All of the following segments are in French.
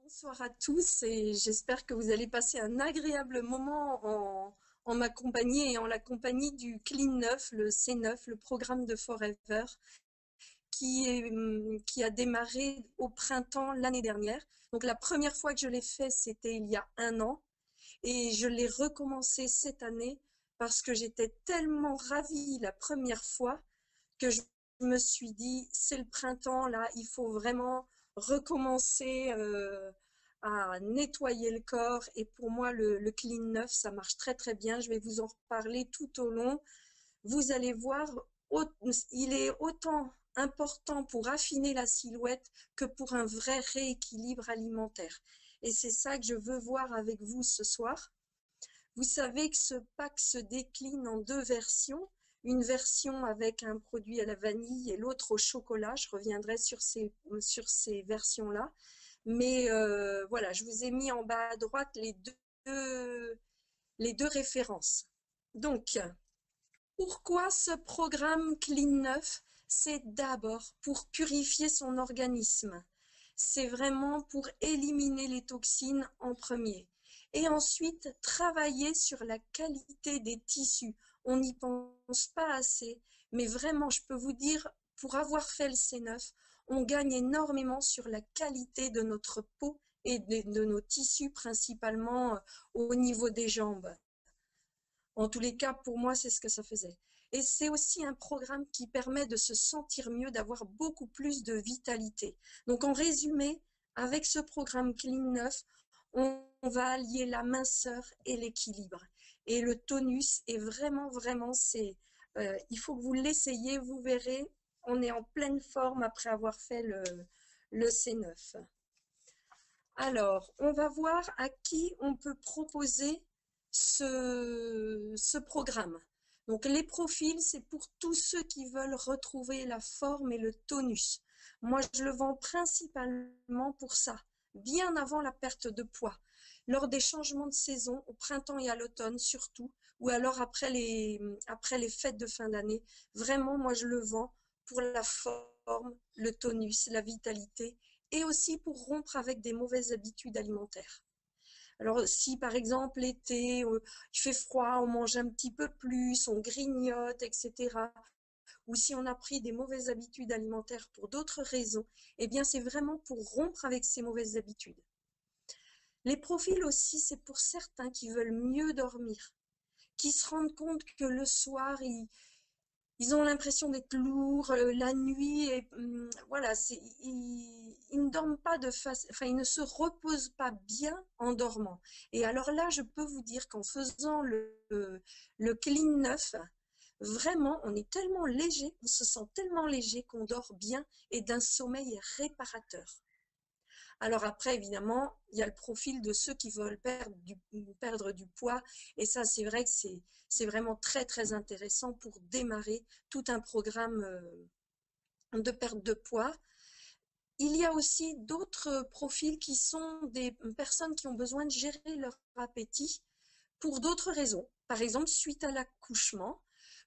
Bonsoir à tous et j'espère que vous allez passer un agréable moment en ma compagnie et en la compagnie du Clean 9, le C9, le programme de Forever, qui a démarré au printemps l'année dernière. Donc la première fois que je l'ai fait, c'était il y a un an et je l'ai recommencé cette année parce que j'étais tellement ravie la première fois que je me suis dit, c'est le printemps, là, il faut vraiment recommencer à nettoyer le corps. Et pour moi, le Clean 9, ça marche très très bien. Je vais vous en reparler tout au long. Vous allez voir, il est autant important pour affiner la silhouette que pour un vrai rééquilibre alimentaire. Et c'est ça que je veux voir avec vous ce soir. Vous savez que ce pack se décline en deux versions. Une version avec un produit à la vanille et l'autre au chocolat. Je reviendrai sur ces versions-là. Mais voilà, je vous ai mis en bas à droite les deux références. Donc, pourquoi ce programme Clean 9? C'est d'abord pour purifier son organisme. C'est vraiment pour éliminer les toxines en premier. Et ensuite, travailler sur la qualité des tissus. On n'y pense pas assez, mais vraiment, je peux vous dire, pour avoir fait le C9, on gagne énormément sur la qualité de notre peau et de nos tissus, principalement au niveau des jambes. En tous les cas, pour moi, c'est ce que ça faisait. Et c'est aussi un programme qui permet de se sentir mieux, d'avoir beaucoup plus de vitalité. Donc, en résumé, avec ce programme Clean 9, on va allier la minceur et l'équilibre. Et le tonus est vraiment, il faut que vous l'essayiez, vous verrez, on est en pleine forme après avoir fait le C9. Alors, on va voir à qui on peut proposer ce programme. Donc, les profils, c'est pour tous ceux qui veulent retrouver la forme et le tonus. Moi, je le vends principalement pour ça, bien avant la perte de poids, lors des changements de saison, au printemps et à l'automne surtout, ou alors après les fêtes de fin d'année. Vraiment, moi, je le vends pour la forme, le tonus, la vitalité et aussi pour rompre avec des mauvaises habitudes alimentaires. Alors si par exemple l'été, il fait froid, on mange un petit peu plus, on grignote, etc. Ou si on a pris des mauvaises habitudes alimentaires pour d'autres raisons, eh bien c'est vraiment pour rompre avec ces mauvaises habitudes. Les profils aussi, c'est pour certains qui veulent mieux dormir, qui se rendent compte que le soir, ils ont l'impression d'être lourds la nuit et voilà, ils ne dorment pas de face, enfin ils ne se reposent pas bien en dormant. Et alors là, je peux vous dire qu'en faisant le Clean 9, vraiment, on est tellement léger, on se sent tellement léger qu'on dort bien et d'un sommeil réparateur. Alors après, évidemment, il y a le profil de ceux qui veulent perdre du poids. Et ça, c'est vrai que c'est vraiment très intéressant pour démarrer tout un programme de perte de poids. Il y a aussi d'autres profils qui sont des personnes qui ont besoin de gérer leur appétit pour d'autres raisons. Par exemple, suite à l'accouchement,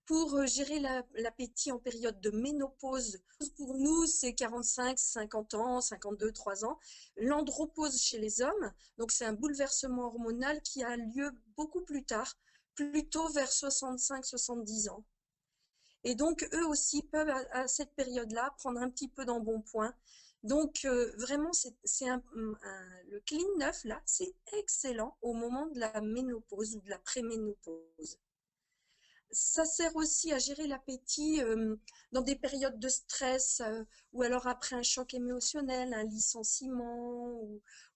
pour gérer l'appétit en période de ménopause. Pour nous, c'est 45, 50 ans, 52, 3 ans. L'andropause chez les hommes, donc c'est un bouleversement hormonal qui a lieu beaucoup plus tard, plutôt vers 65, 70 ans. Et donc, eux aussi peuvent, à cette période-là, prendre un petit peu d'embonpoint. Donc, vraiment, le Clean 9, là, c'est excellent au moment de la ménopause ou de la préménopause. Ça sert aussi à gérer l'appétit dans des périodes de stress ou alors après un choc émotionnel, un licenciement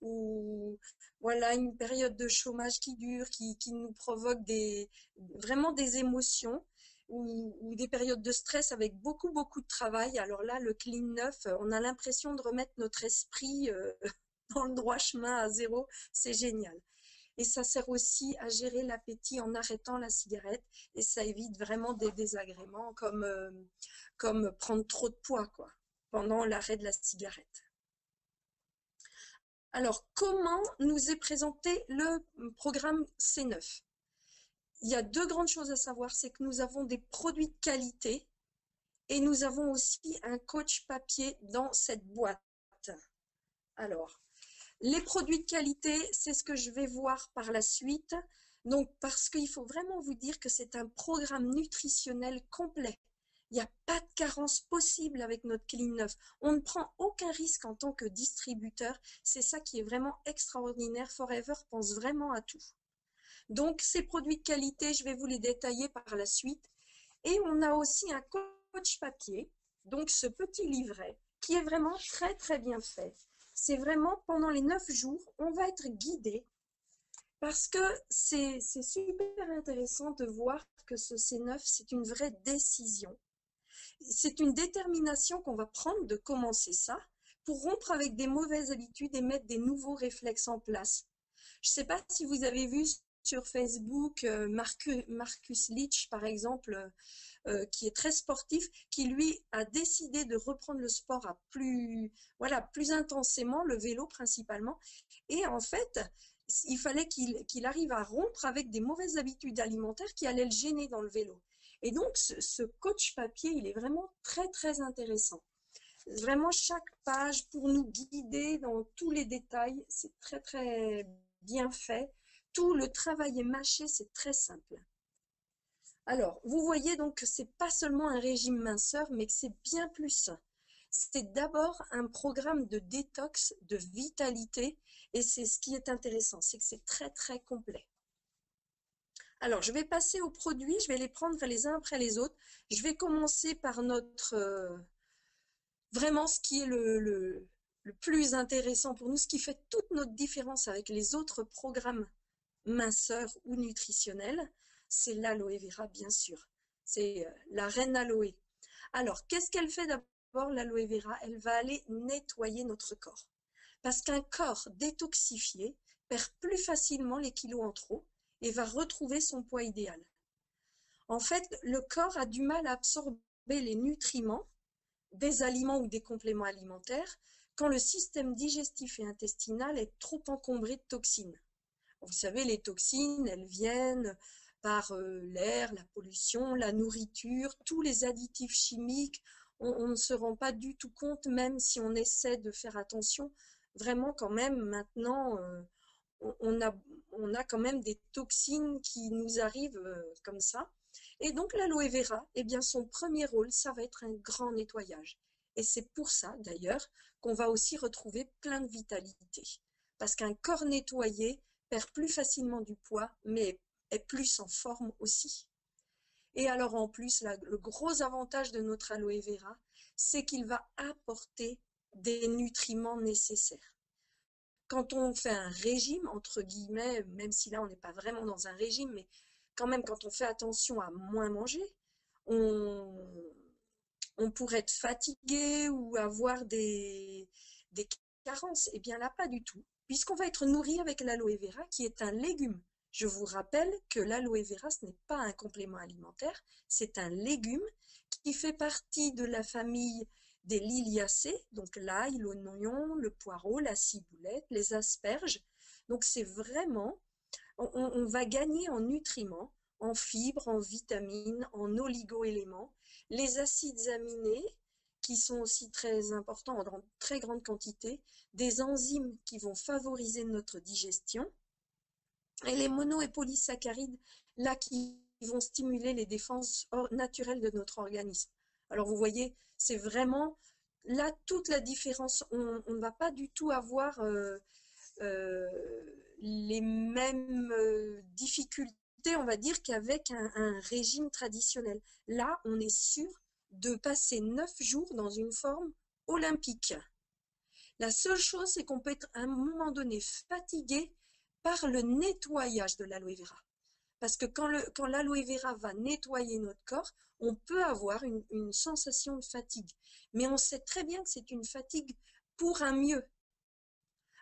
ou voilà une période de chômage qui dure, qui nous provoque vraiment des émotions ou des périodes de stress avec beaucoup de travail. Alors là, le Clean 9, on a l'impression de remettre notre esprit dans le droit chemin à zéro. C'est génial. Et ça sert aussi à gérer l'appétit en arrêtant la cigarette et ça évite vraiment des désagréments comme prendre trop de poids quoi, pendant l'arrêt de la cigarette. Alors, comment nous est présenté le programme C9? Il y a deux grandes choses à savoir, c'est que nous avons des produits de qualité et nous avons aussi un coach papier dans cette boîte. Alors, Les produits de qualité, c'est ce que je vais voir par la suite. Donc, parce qu'il faut vraiment vous dire que c'est un programme nutritionnel complet. Il n'y a pas de carence possible avec notre Clean 9. On ne prend aucun risque en tant que distributeur. C'est ça qui est vraiment extraordinaire. Forever pense vraiment à tout. Donc, ces produits de qualité, je vais vous les détailler par la suite. Et on a aussi un coach papier, donc ce petit livret, qui est vraiment très très bien fait. C'est vraiment pendant les 9 jours, on va être guidé parce que c'est super intéressant de voir que ce C9, c'est une vraie décision. C'est une détermination qu'on va prendre de commencer ça pour rompre avec des mauvaises habitudes et mettre des nouveaux réflexes en place. Je ne sais pas si vous avez vu sur Facebook Marcus Leach, par exemple, qui est très sportif, qui lui a décidé de reprendre le sport à plus intensément, le vélo principalement. Et en fait, il fallait qu'il arrive à rompre avec des mauvaises habitudes alimentaires qui allaient le gêner dans le vélo. Et donc, ce coach papier, il est vraiment très, très intéressant. Vraiment, chaque page pour nous guider dans tous les détails, c'est très, très bien fait. Tout le travail est mâché, c'est très simple. Alors, vous voyez donc que c'est pas seulement un régime minceur, mais que c'est bien plus. C'est d'abord un programme de détox, de vitalité, et c'est ce qui est intéressant, c'est que c'est très, très complet. Alors, je vais passer aux produits, je vais les prendre les uns après les autres. Je vais commencer par vraiment ce qui est le plus intéressant pour nous, ce qui fait toute notre différence avec les autres programmes minceurs ou nutritionnels, c'est l'aloe vera, bien sûr. C'est la reine aloe. Alors, qu'est-ce qu'elle fait d'abord, l'aloe vera? Elle va aller nettoyer notre corps. Parce qu'un corps détoxifié perd plus facilement les kilos en trop et va retrouver son poids idéal. En fait, le corps a du mal à absorber les nutriments des aliments ou des compléments alimentaires quand le système digestif et intestinal est trop encombré de toxines. Vous savez, les toxines, elles viennent par l'air, la pollution, la nourriture, tous les additifs chimiques. On ne se rend pas du tout compte, même si on essaie de faire attention. Vraiment, quand même, maintenant, on a quand même des toxines qui nous arrivent comme ça. Et donc l'aloe vera, eh bien son premier rôle, ça va être un grand nettoyage. Et c'est pour ça d'ailleurs qu'on va aussi retrouver plein de vitalité. Parce qu'un corps nettoyé perd plus facilement du poids, mais est plus en forme aussi. Et alors en plus, le gros avantage de notre aloe vera, c'est qu'il va apporter des nutriments nécessaires. Quand on fait un régime, entre guillemets, même si là on n'est pas vraiment dans un régime, mais quand même quand on fait attention à moins manger, on, on pourrait être fatigué ou avoir des carences. Eh bien là, pas du tout, puisqu'on va être nourri avec l'aloe vera, qui est un légume. Je vous rappelle que l'aloe vera, ce n'est pas un complément alimentaire, c'est un légume qui fait partie de la famille des liliacées, donc l'ail, l'oignon, le poireau, la ciboulette, les asperges. Donc c'est vraiment, on va gagner en nutriments, en fibres, en vitamines, en oligo-éléments, les acides aminés qui sont aussi très importants en très grande quantité, des enzymes qui vont favoriser notre digestion, et les mono- et polysaccharides, là, qui vont stimuler les défenses naturelles de notre organisme. Alors vous voyez, c'est vraiment là toute la différence. On ne va pas du tout avoir euh, les mêmes difficultés, on va dire, qu'avec un régime traditionnel. Là, on est sûr de passer 9 jours dans une forme olympique. La seule chose, c'est qu'on peut être à un moment donné fatigué par le nettoyage de l'aloe vera. Parce que quand l'aloe vera va nettoyer notre corps, on peut avoir une sensation de fatigue. Mais on sait très bien que c'est une fatigue pour un mieux.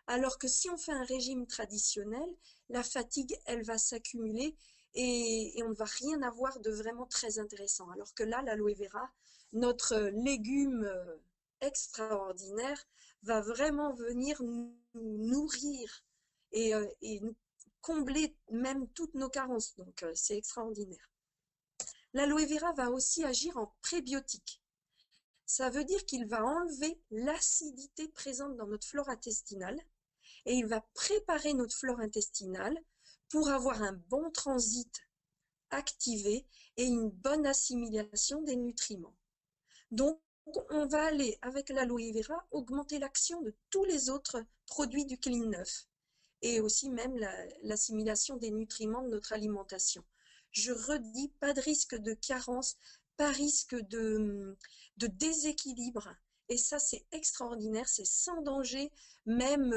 Alors que si on fait un régime traditionnel, la fatigue, elle va s'accumuler et on ne va rien avoir de vraiment très intéressant. Alors que là, l'aloe vera, notre légume extraordinaire, va vraiment venir nous nourrir et nous combler même toutes nos carences. Donc, c'est extraordinaire. L'aloe vera va aussi agir en prébiotique. Ça veut dire qu'il va enlever l'acidité présente dans notre flore intestinale et il va préparer notre flore intestinale pour avoir un bon transit activé et une bonne assimilation des nutriments. Donc, on va aller, avec l'aloe vera, augmenter l'action de tous les autres produits du Clean 9 et aussi même l'assimilation des nutriments de notre alimentation. Je redis, pas de risque de carence, pas risque de déséquilibre. Et ça, c'est extraordinaire, c'est sans danger. Même,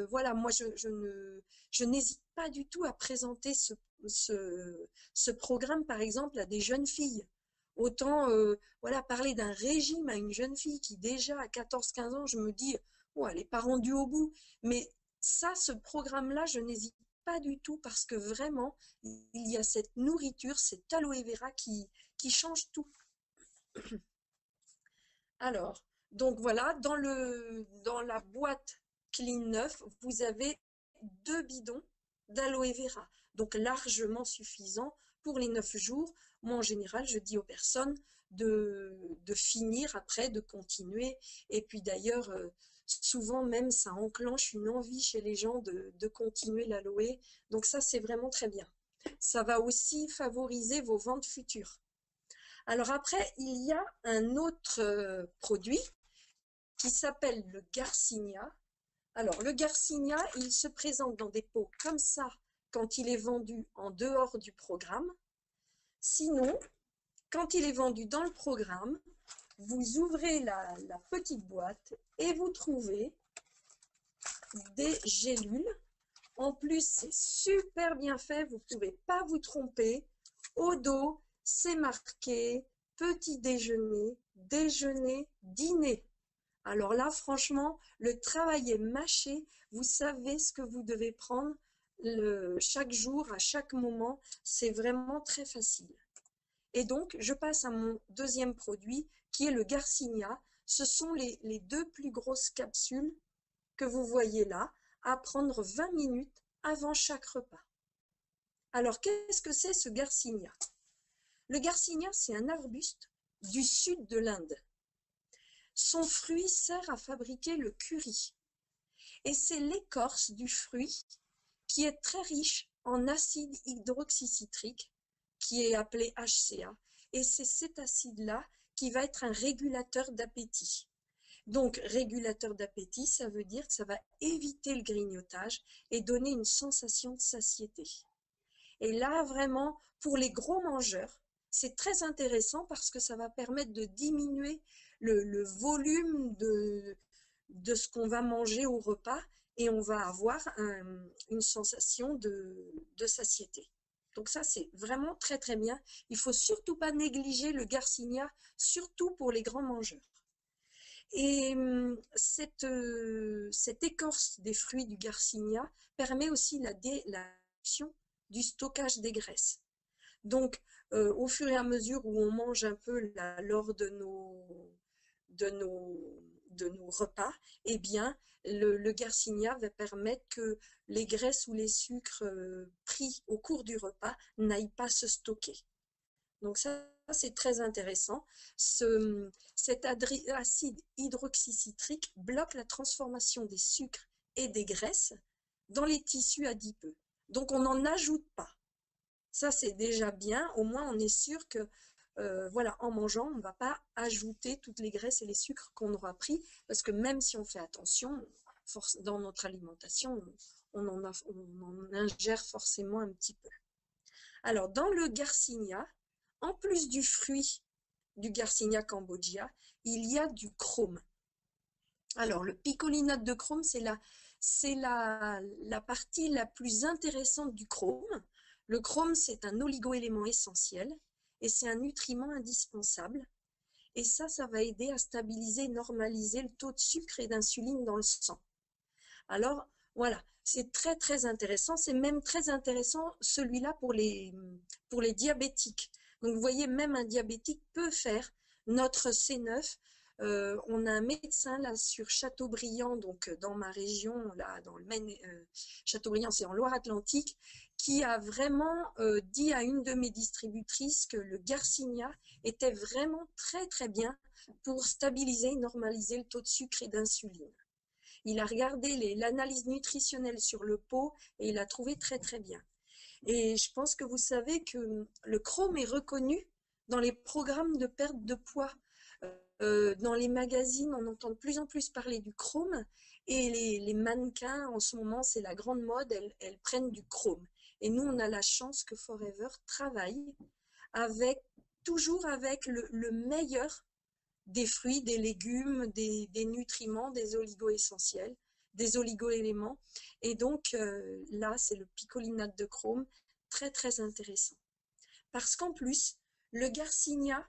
voilà, moi, je n'hésite pas du tout à présenter ce programme, par exemple, à des jeunes filles. Autant, voilà, parler d'un régime à une jeune fille qui déjà à 14-15 ans, je me dis, oh, elle n'est pas rendue au bout. Mais ça, ce programme-là, je n'hésite pas du tout parce que vraiment, il y a cette nourriture, cette aloe vera qui change tout. Alors, donc voilà, dans la boîte Clean 9, vous avez 2 bidons d'aloe vera, donc largement suffisant pour les 9 jours. Moi, en général, je dis aux personnes de finir après, de continuer. Et puis d'ailleurs, souvent même, ça enclenche une envie chez les gens de continuer l'aloe. Donc ça, c'est vraiment très bien. Ça va aussi favoriser vos ventes futures. Alors après, il y a un autre produit qui s'appelle le Garcinia. Alors, le Garcinia, il se présente dans des pots comme ça quand il est vendu en dehors du programme. Sinon, quand il est vendu dans le programme, vous ouvrez la petite boîte et vous trouvez des gélules. En plus, c'est super bien fait, vous ne pouvez pas vous tromper. Au dos, c'est marqué petit déjeuner, déjeuner, dîner. Alors là, franchement, le travail est mâché. Vous savez ce que vous devez prendre chaque jour, à chaque moment. C'est vraiment très facile. Et donc, je passe à mon deuxième produit, qui est le Garcinia. Ce sont les 2 plus grosses capsules que vous voyez là, à prendre 20 minutes avant chaque repas. Alors, qu'est-ce que c'est ce Garcinia? Le Garcinia, c'est un arbuste du sud de l'Inde. Son fruit sert à fabriquer le curry. Et c'est l'écorce du fruit qui est très riche en acide hydroxycitrique, qui est appelé HCA. Et c'est cet acide-là qui va être un régulateur d'appétit. Donc, régulateur d'appétit, ça veut dire que ça va éviter le grignotage et donner une sensation de satiété. Et là, vraiment, pour les gros mangeurs, c'est très intéressant parce que ça va permettre de diminuer le volume de ce qu'on va manger au repas et on va avoir une sensation de satiété. Donc ça, c'est vraiment très très bien. Il ne faut surtout pas négliger le Garcinia, surtout pour les grands mangeurs. Et cette écorce des fruits du Garcinia permet aussi la réduction du stockage des graisses. Donc, au fur et à mesure où on mange un peu lors de nos repas, eh bien, le Garcinia va permettre que les graisses ou les sucres pris au cours du repas n'aillent pas se stocker. Donc ça, c'est très intéressant. Cet acide hydroxycitrique bloque la transformation des sucres et des graisses dans les tissus adipeux. Donc on n'en ajoute pas. Ça, c'est déjà bien. Au moins, on est sûr que, voilà, en mangeant, on ne va pas ajouter toutes les graisses et les sucres qu'on aura pris, parce que même si on fait attention, dans notre alimentation, on en ingère forcément un petit peu. Alors, dans le Garcinia, en plus du fruit du Garcinia cambogia, il y a du chrome. Alors, le picolinate de chrome, c'est la partie la plus intéressante du chrome. Le chrome, c'est un oligoélément essentiel et c'est un nutriment indispensable. Et ça va aider à stabiliser et normaliser le taux de sucre et d'insuline dans le sang. Alors, voilà, c'est très très intéressant. C'est même très intéressant celui-là pour les diabétiques. Donc, vous voyez, même un diabétique peut faire notre C9. On a un médecin là sur Châteaubriand, donc dans ma région, là dans le Maine, Châteaubriand, c'est en Loire-Atlantique, qui a vraiment dit à une de mes distributrices que le Garcinia était vraiment très très bien pour stabiliser et normaliser le taux de sucre et d'insuline. Il a regardé l'analyse nutritionnelle sur le pot et il a trouvé très très bien. Et je pense que vous savez que le chrome est reconnu dans les programmes de perte de poids. Dans les magazines, on entend de plus en plus parler du chrome et les mannequins, en ce moment, c'est la grande mode, elles prennent du chrome. Et nous, on a la chance que Forever travaille avec, toujours avec le meilleur des fruits, des légumes, des nutriments, des oligo-essentiels, des oligo-éléments. Et donc, là, c'est le picolinate de chrome, très, très intéressant. Parce qu'en plus, le garcinia,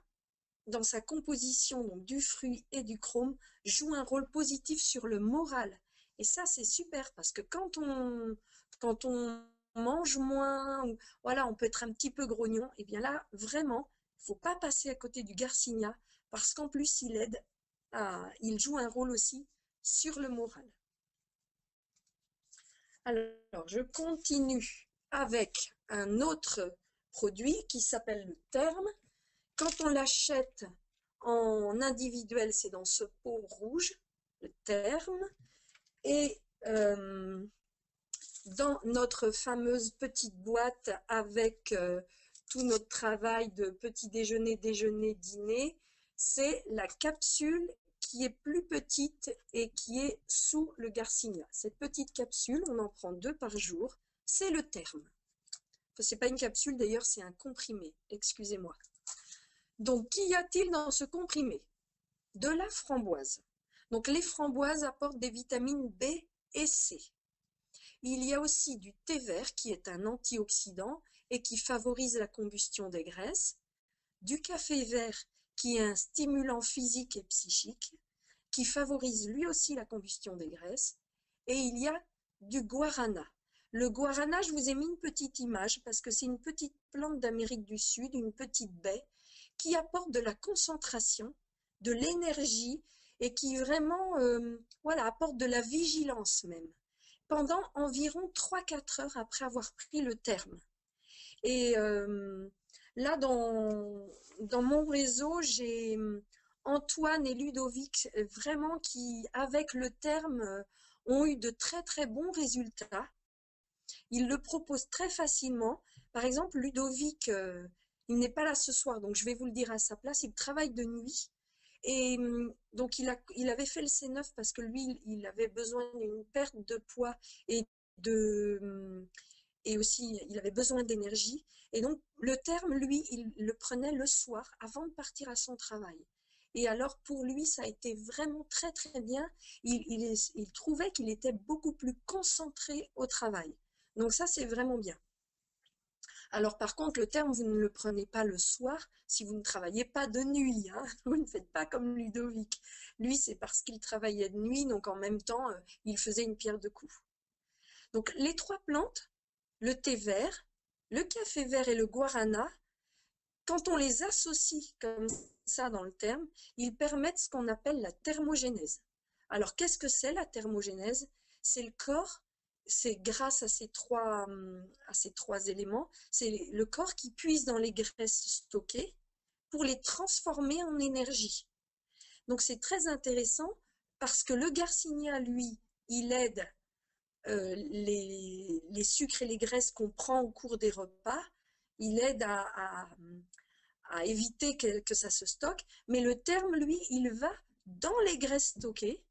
dans sa composition donc du fruit et du chrome, joue un rôle positif sur le moral. Et ça, c'est super parce que quand on mange moins, ou, voilà, on peut être un petit peu grognon, et bien là, vraiment, il ne faut pas passer à côté du garcinia parce qu'en plus, il joue un rôle aussi sur le moral. Alors, je continue avec un autre produit qui s'appelle le terme. Quand on l'achète en individuel, c'est dans ce pot rouge, le terme. Et dans notre fameuse petite boîte avec tout notre travail de petit déjeuner, déjeuner, dîner, c'est la capsule qui est plus petite et qui est sous le garcinia. Cette petite capsule, on en prend 2 par jour, c'est le terme. Enfin, c'est pas une capsule d'ailleurs, c'est un comprimé, excusez-moi. Donc, qu'y a-t-il dans ce comprimé? De la framboise. Donc, les framboises apportent des vitamines B et C. Il y a aussi du thé vert qui est un antioxydant et qui favorise la combustion des graisses, du café vert qui est un stimulant physique et psychique, qui favorise lui aussi la combustion des graisses, et il y a du guarana. Le guarana, je vous ai mis une petite image parce que c'est une petite plante d'Amérique du Sud, une petite baie, qui apporte de la concentration, de l'énergie et qui vraiment voilà, apporte de la vigilance même, pendant environ 3-4 heures après avoir pris le terme. Et là, dans mon réseau, j'ai Antoine et Ludovic, vraiment qui, avec le terme, ont eu de très très bons résultats. Ils le proposent très facilement. Par exemple, Ludovic, il n'est pas là ce soir, donc je vais vous le dire à sa place, il travaille de nuit. Et donc, il avait fait le C9 parce que lui, il avait besoin d'une perte de poids et et aussi il avait besoin d'énergie. Et donc, le terme, lui, il le prenait le soir avant de partir à son travail. Et alors, pour lui, ça a été vraiment très, très bien. Il trouvait qu'il était beaucoup plus concentré au travail. Donc ça, c'est vraiment bien. Alors par contre, le terme, vous ne le prenez pas le soir si vous ne travaillez pas de nuit. Hein. Vous ne faites pas comme Ludovic. Lui, c'est parce qu'il travaillait de nuit, donc en même temps, il faisait une pierre de coups. Donc les 3 plantes, le thé vert, le café vert et le guarana, quand on les associe comme ça dans le terme, ils permettent ce qu'on appelle la thermogénèse. Alors qu'est-ce que c'est la thermogénèse? C'est le corps, c'est grâce à ces trois éléments, c'est le corps qui puise dans les graisses stockées pour les transformer en énergie. Donc c'est très intéressant parce que le garcinia, lui, il aide les sucres et les graisses qu'on prend au cours des repas, il aide à éviter que ça se stocke, mais le terme, lui, il va dans les graisses stockées,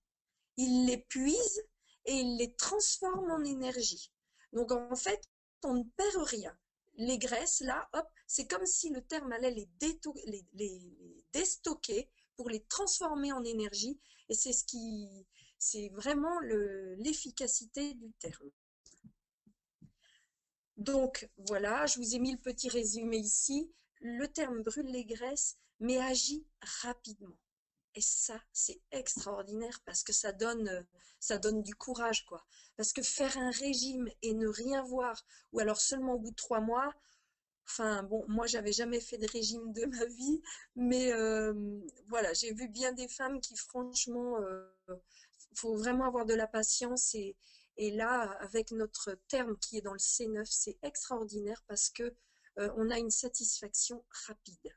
il les puise et il les transforme en énergie. Donc en fait, on ne perd rien. Les graisses, là, hop, c'est comme si le terme allait les déstocker pour les transformer en énergie, et c'est vraiment l'efficacité du terme. Donc voilà, je vous ai mis le petit résumé ici. Le terme brûle les graisses, mais agit rapidement. Et ça, c'est extraordinaire parce que ça donne du courage, quoi. Parce que faire un régime et ne rien voir, ou alors seulement au bout de 3 mois, enfin bon, moi j'avais jamais fait de régime de ma vie, mais voilà, j'ai vu bien des femmes qui franchement, faut vraiment avoir de la patience et là, avec notre terme qui est dans le C9, c'est extraordinaire parce que on a une satisfaction rapide.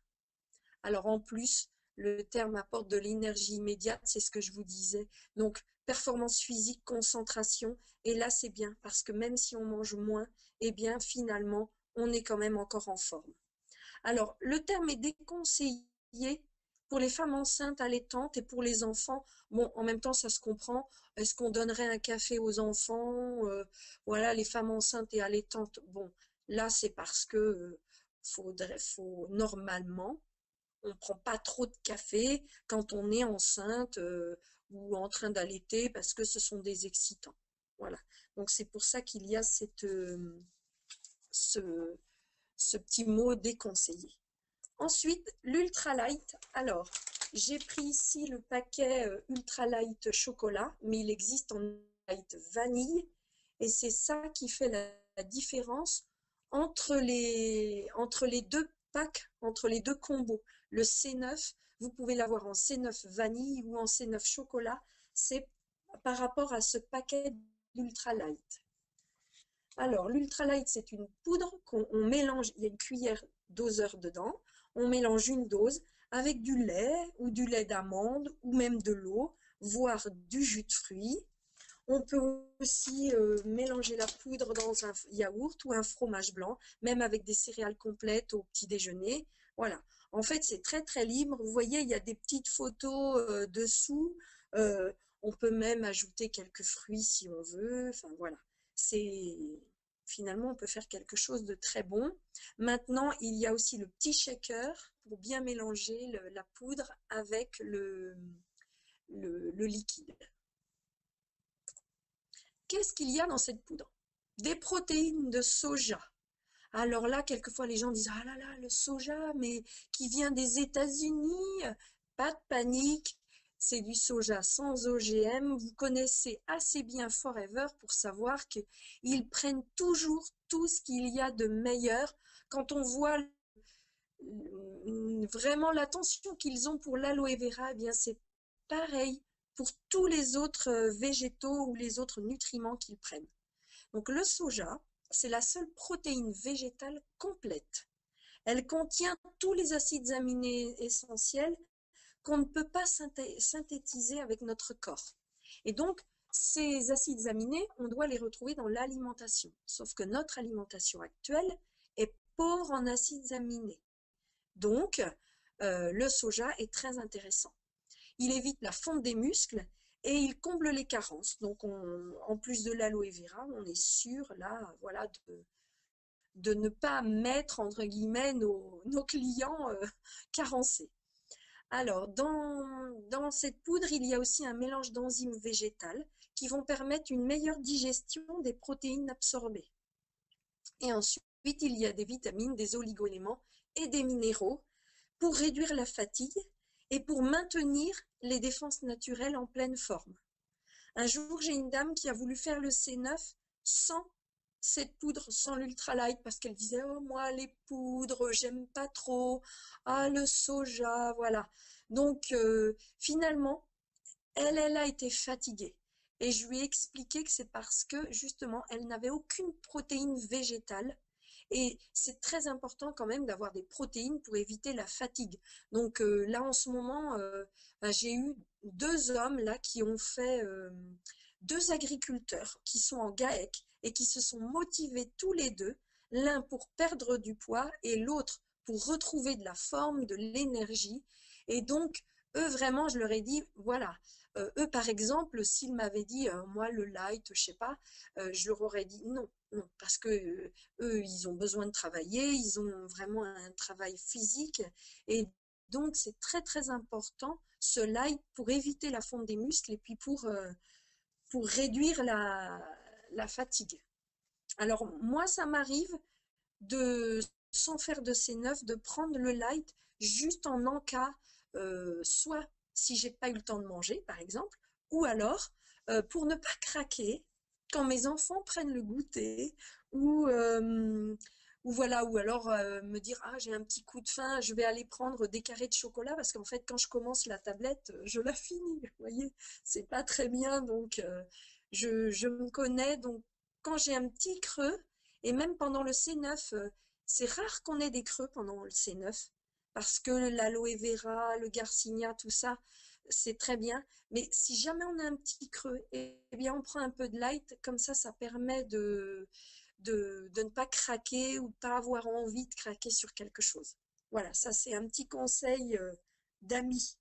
Alors en plus, le terme apporte de l'énergie immédiate, c'est ce que je vous disais. Donc performance physique, concentration. Et là, c'est bien parce que même si on mange moins, eh bien, finalement, on est quand même encore en forme. Alors, le terme est déconseillé pour les femmes enceintes, allaitantes et pour les enfants. Bon, en même temps, ça se comprend. Est-ce qu'on donnerait un café aux enfants? Voilà, les femmes enceintes et allaitantes. Bon, là, c'est parce que normalement, on ne prend pas trop de café quand on est enceinte ou en train d'allaiter parce que ce sont des excitants. Voilà. Donc, c'est pour ça qu'il y a ce, ce petit mot déconseillé. Ensuite, l'ultralight. Alors, j'ai pris ici le paquet ultralight chocolat, mais il existe en light vanille. Et c'est ça qui fait la différence entre les deux packs, entre les deux combos. Le C9, vous pouvez l'avoir en C9 vanille ou en C9 chocolat. C'est par rapport à ce paquet d'ultralight. Alors, l'ultralight, c'est une poudre qu'on mélange, il y a une cuillère doseur dedans, on mélange une dose avec du lait ou du lait d'amande ou même de l'eau, voire du jus de fruits. On peut aussi mélanger la poudre dans un yaourt ou un fromage blanc, même avec des céréales complètes au petit déjeuner. Voilà. En fait, c'est très très libre. Vous voyez, il y a des petites photos dessous. On peut même ajouter quelques fruits si on veut. Enfin voilà. Finalement, on peut faire quelque chose de très bon. Maintenant, il y a aussi le petit shaker pour bien mélanger la poudre avec le liquide. Qu'est-ce qu'il y a dans cette poudre? Des protéines de soja. Alors là, quelquefois, les gens disent « Ah là là, le soja, mais qui vient des États-Unis ?» Pas de panique, c'est du soja sans OGM. Vous connaissez assez bien Forever pour savoir qu'ils prennent toujours tout ce qu'il y a de meilleur. Quand on voit vraiment l'attention qu'ils ont pour l'aloe vera, eh bien c'est pareil pour tous les autres végétaux ou les autres nutriments qu'ils prennent. Donc le soja, c'est la seule protéine végétale complète. Elle contient tous les acides aminés essentiels qu'on ne peut pas synthétiser avec notre corps. Et donc, ces acides aminés, on doit les retrouver dans l'alimentation. Sauf que notre alimentation actuelle est pauvre en acides aminés. Donc, le soja est très intéressant. Il évite la fonte des muscles et il comble les carences. Donc, en plus de l'aloe vera, on est sûr, là, voilà, de ne pas mettre, entre guillemets, nos clients carencés. Alors, dans cette poudre, il y a aussi un mélange d'enzymes végétales qui vont permettre une meilleure digestion des protéines absorbées. Et ensuite, il y a des vitamines, des oligo-éléments et des minéraux pour réduire la fatigue et pour maintenir les défenses naturelles en pleine forme. Un jour, j'ai une dame qui a voulu faire le C9 sans cette poudre, sans l'ultralight, parce qu'elle disait « Oh, moi, les poudres, j'aime pas trop. Ah, le soja, voilà. » Donc, finalement, elle a été fatiguée. Et je lui ai expliqué que c'est parce que, justement, elle n'avait aucune protéine végétale. Et c'est très important quand même d'avoir des protéines pour éviter la fatigue. Donc là, en ce moment, j'ai eu deux hommes là qui ont fait, deux agriculteurs qui sont en GAEC et qui se sont motivés tous les deux, l'un pour perdre du poids et l'autre pour retrouver de la forme, de l'énergie. Et donc, eux, vraiment, je leur ai dit, voilà, eux, par exemple, s'ils m'avaient dit, moi, le light, je sais pas, je leur aurais dit non, non, parce que eux, ils ont besoin de travailler, ils ont vraiment un travail physique, et donc c'est très très important, ce light, pour éviter la fonte des muscles et puis pour réduire la fatigue. Alors, moi, ça m'arrive sans faire de C9, de prendre le light juste en encas, soit si j'ai pas eu le temps de manger, par exemple, ou alors pour ne pas craquer quand mes enfants prennent le goûter, ou voilà, ou alors me dire ah j'ai un petit coup de faim, je vais aller prendre des carrés de chocolat parce qu'en fait quand je commence la tablette, je la finis, vous voyez, c'est pas très bien, donc je me connais, donc quand j'ai un petit creux, et même pendant le C9, c'est rare qu'on ait des creux pendant le C9, parce que l'aloe vera, le garcinia, tout ça, c'est très bien. Mais si jamais on a un petit creux, eh bien on prend un peu de light, comme ça permet de ne pas craquer ou de pas avoir envie de craquer sur quelque chose. Voilà, ça c'est un petit conseil d'amis.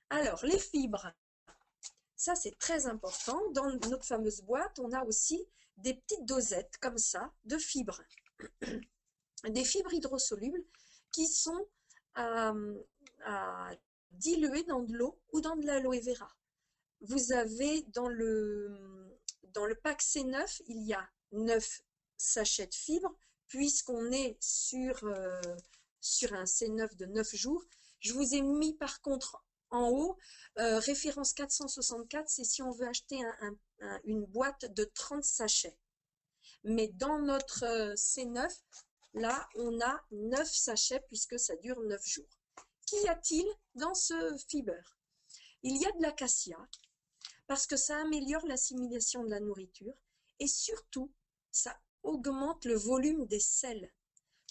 Alors, les fibres, ça c'est très important. Dans notre fameuse boîte, on a aussi des petites dosettes comme ça de fibres. Des fibres hydrosolubles qui sont à diluer dans de l'eau ou dans de l'aloe vera. Vous avez dans le pack C9, il y a 9 sachets de fibres, puisqu'on est sur un C9 de 9 jours. Je vous ai mis par contre en haut, référence 464, c'est si on veut acheter une boîte de 30 sachets. Mais dans notre C9, là, on a 9 sachets puisque ça dure 9 jours. Qu'y a-t-il dans ce fiber? Il y a de l'acacia, parce que ça améliore l'assimilation de la nourriture et surtout, ça augmente le volume des selles.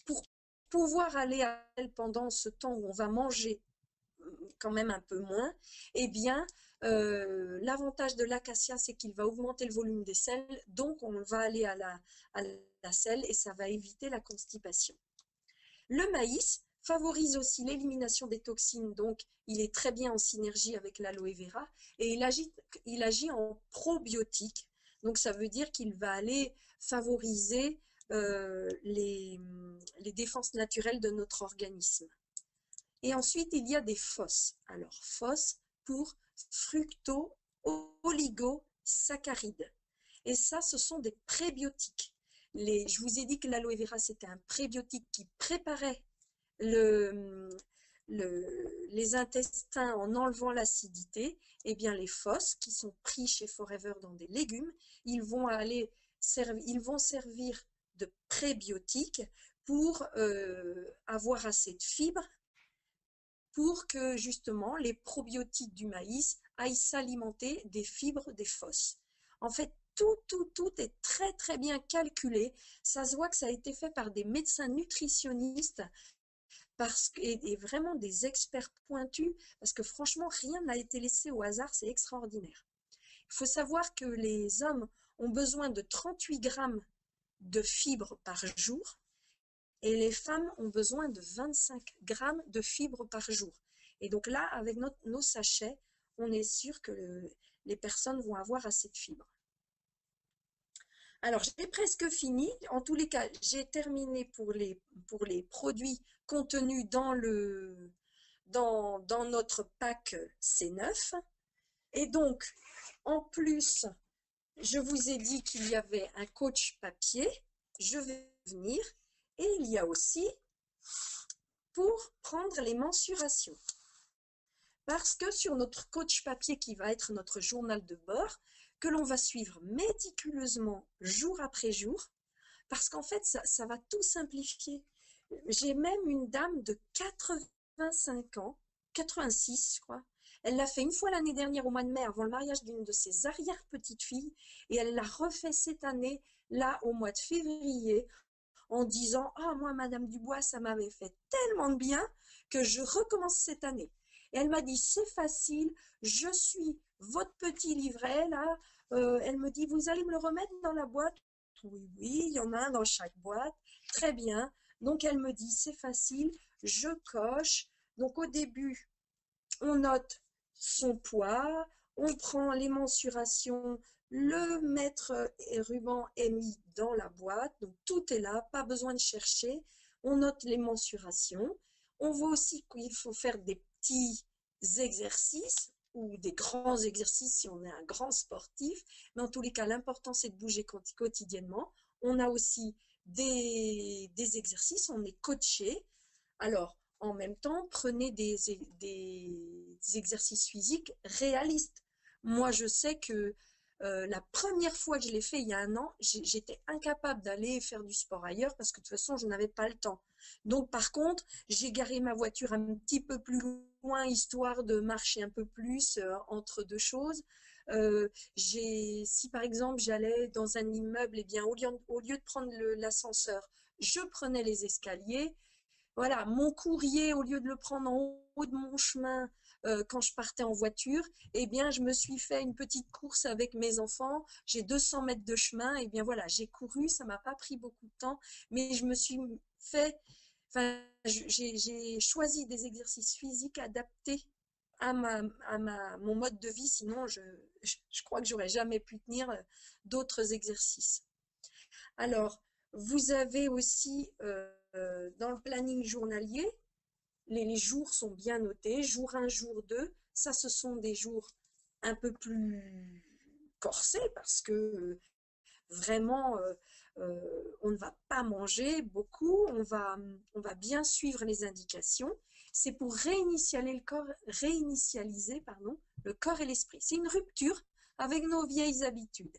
Pour pouvoir aller à elle pendant ce temps où on va manger quand même un peu moins, eh bien, l'avantage de l'acacia, c'est qu'il va augmenter le volume des selles, donc on va aller à la selle et ça va éviter la constipation. Le maïs favorise aussi l'élimination des toxines, donc il est très bien en synergie avec l'aloe vera et il agit en probiotique, donc ça veut dire qu'il va aller favoriser les défenses naturelles de notre organisme. Et ensuite, il y a des FOS. Alors, FOS pour fructo-oligosaccharides. Et ça, ce sont des prébiotiques. Je vous ai dit que l'aloe vera, c'était un prébiotique qui préparait les intestins en enlevant l'acidité. Eh bien, les FOS, qui sont pris chez Forever dans des légumes, ils vont servir de prébiotiques pour avoir assez de fibres, pour que justement les probiotiques du maïs aillent s'alimenter des fibres des FOS. En fait, tout est très très bien calculé. Ça se voit que ça a été fait par des médecins nutritionnistes et vraiment des experts pointus, parce que franchement, rien n'a été laissé au hasard, c'est extraordinaire. Il faut savoir que les hommes ont besoin de 38 grammes de fibres par jour, et les femmes ont besoin de 25 grammes de fibres par jour. Et donc là, avec nos sachets, on est sûr que les personnes vont avoir assez de fibres. Alors, j'ai presque fini. En tous les cas, j'ai terminé pour les produits contenus dans notre pack C9. Et donc, en plus, je vous ai dit qu'il y avait un coach papier. Je vais venir. Et il y a aussi pour prendre les mensurations. Parce que sur notre coach papier qui va être notre journal de bord, que l'on va suivre méticuleusement jour après jour, parce qu'en fait, ça va tout simplifier. J'ai même une dame de 85 ans, 86 je crois, elle l'a fait une fois l'année dernière au mois de mai avant le mariage d'une de ses arrière-petites-filles et elle l'a refait cette année, là au mois de février, en disant « Ah, moi, Madame Dubois, ça m'avait fait tellement de bien que je recommence cette année. » Et elle m'a dit « C'est facile, je suis votre petit livret, là. Elle me dit « Vous allez me le remettre dans la boîte ?» Oui, oui, il y en a un dans chaque boîte. Très bien. Donc, elle me dit « C'est facile, je coche. » Donc, au début, on note son poids, on prend les mensurations, le mètre et ruban est mis dans la boîte, donc tout est là, pas besoin de chercher. On note les mensurations. On voit aussi qu'il faut faire des petits exercices ou des grands exercices si on est un grand sportif. Mais en tous les cas, l'important, c'est de bouger quotidiennement. On a aussi des exercices, on est coaché. Alors, en même temps, prenez des exercices physiques réalistes. Moi, je sais que la première fois que je l'ai fait il y a un an, j'étais incapable d'aller faire du sport ailleurs parce que de toute façon, je n'avais pas le temps. Donc, par contre, j'ai garé ma voiture un petit peu plus loin, histoire de marcher un peu plus entre deux choses. Si par exemple, j'allais dans un immeuble, eh bien, au lieu de prendre l'ascenseur, je prenais les escaliers. Voilà, mon courrier, au lieu de le prendre en haut de mon chemin, quand je partais en voiture, eh bien, je me suis fait une petite course avec mes enfants. J'ai 200 mètres de chemin. Eh bien, voilà, j'ai couru. Ça m'a pas pris beaucoup de temps, mais je me suis fait, enfin, j'ai choisi des exercices physiques adaptés mon mode de vie. Sinon, je crois que j'aurais jamais pu tenir d'autres exercices. Alors, vous avez aussi dans le planning journalier, les jours sont bien notés, jour 1, jour 2, ça ce sont des jours un peu plus corsés parce que vraiment on ne va pas manger beaucoup, on va bien suivre les indications. C'est pour réinitialiser le corps et l'esprit. C'est une rupture avec nos vieilles habitudes.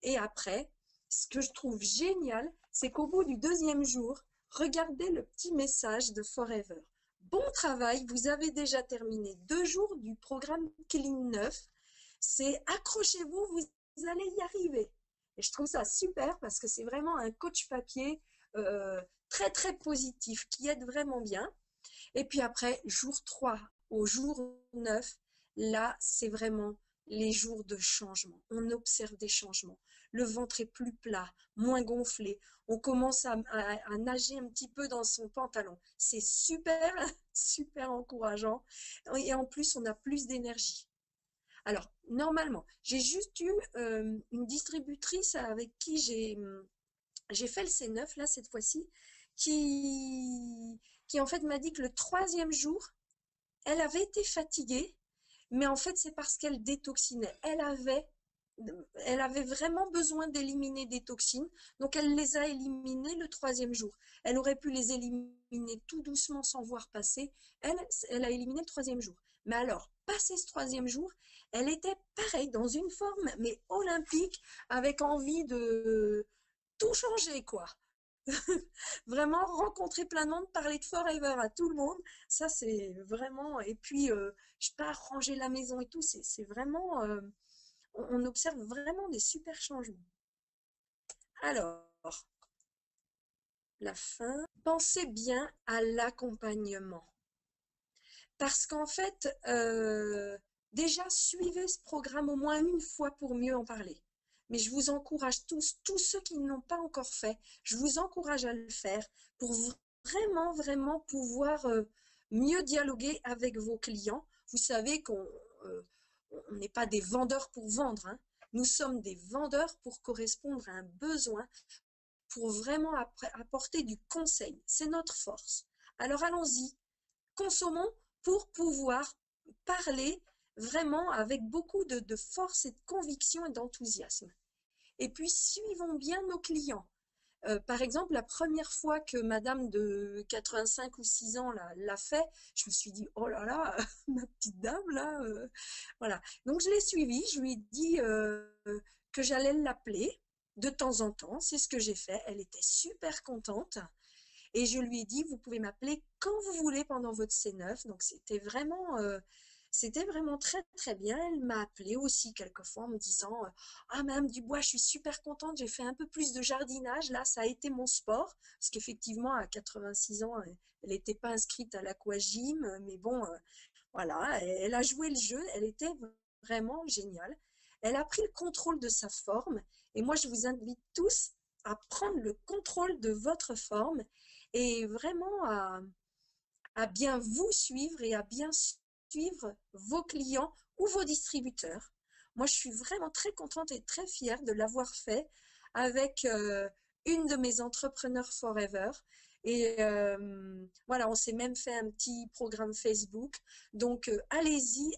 Et après, ce que je trouve génial, c'est qu'au bout du 2e jour, regardez le petit message de Forever. Bon travail, vous avez déjà terminé 2 jours du programme Clean 9. C'est accrochez-vous, vous allez y arriver. Et je trouve ça super parce que c'est vraiment un coach papier très très positif qui aide vraiment bien. Et puis après, jour 3 au jour 9, là, c'est vraiment les jours de changement. On observe des changements. Le ventre est plus plat, moins gonflé. On commence à nager un petit peu dans son pantalon. C'est super, super encourageant. Et en plus, on a plus d'énergie. Alors, normalement, j'ai juste eu une distributrice avec qui j'ai fait le C9, là, cette fois-ci, qui en fait m'a dit que le 3e jour, elle avait été fatiguée, mais en fait, c'est parce qu'elle détoxinait. Elle avait vraiment besoin d'éliminer des toxines, donc elle les a éliminées le 3e jour. Elle aurait pu les éliminer tout doucement sans voir passer. Elle a éliminé le 3e jour. Mais alors, passé ce 3e jour, elle était pareil, dans une forme, mais olympique, avec envie de tout changer, quoi. Vraiment rencontrer plein de monde, parler de Forever à tout le monde, ça c'est vraiment, et puis je pars ranger la maison et tout, c'est vraiment, on observe vraiment des super changements. Alors, la fin, pensez bien à l'accompagnement. Parce qu'en fait, déjà suivez ce programme au moins une fois pour mieux en parler. Mais je vous encourage tous ceux qui ne l'ont pas encore fait, je vous encourage à le faire pour vraiment, vraiment pouvoir mieux dialoguer avec vos clients. Vous savez qu'on n'est pas des vendeurs pour vendre, hein. Nous sommes des vendeurs pour correspondre à un besoin, pour vraiment apporter du conseil. C'est notre force. Alors allons-y, consommons pour pouvoir parler vraiment avec beaucoup de force et de conviction et d'enthousiasme. Et puis, suivons bien nos clients. Par exemple, la première fois que madame de 85 ou 6 ans l'a fait, je me suis dit, oh là là, ma petite dame, là, voilà. Donc, je l'ai suivie, je lui ai dit que j'allais l'appeler de temps en temps, c'est ce que j'ai fait. Elle était super contente. Et je lui ai dit, vous pouvez m'appeler quand vous voulez pendant votre C9. Donc, c'était vraiment très, très bien. Elle m'a appelé aussi quelquefois en me disant, ah, Madame Dubois, je suis super contente, j'ai fait un peu plus de jardinage. Là, ça a été mon sport. Parce qu'effectivement, à 86 ans, elle n'était pas inscrite à l'aquagym. Mais bon, voilà, elle a joué le jeu. Elle était vraiment géniale. Elle a pris le contrôle de sa forme. Et moi, je vous invite tous à prendre le contrôle de votre forme et vraiment à bien vous suivre et à bien suivre vos clients ou vos distributeurs. Moi, je suis vraiment très contente et très fière de l'avoir fait avec une de mes entrepreneurs Forever. Et voilà, on s'est même fait un petit programme Facebook. Donc, allez-y.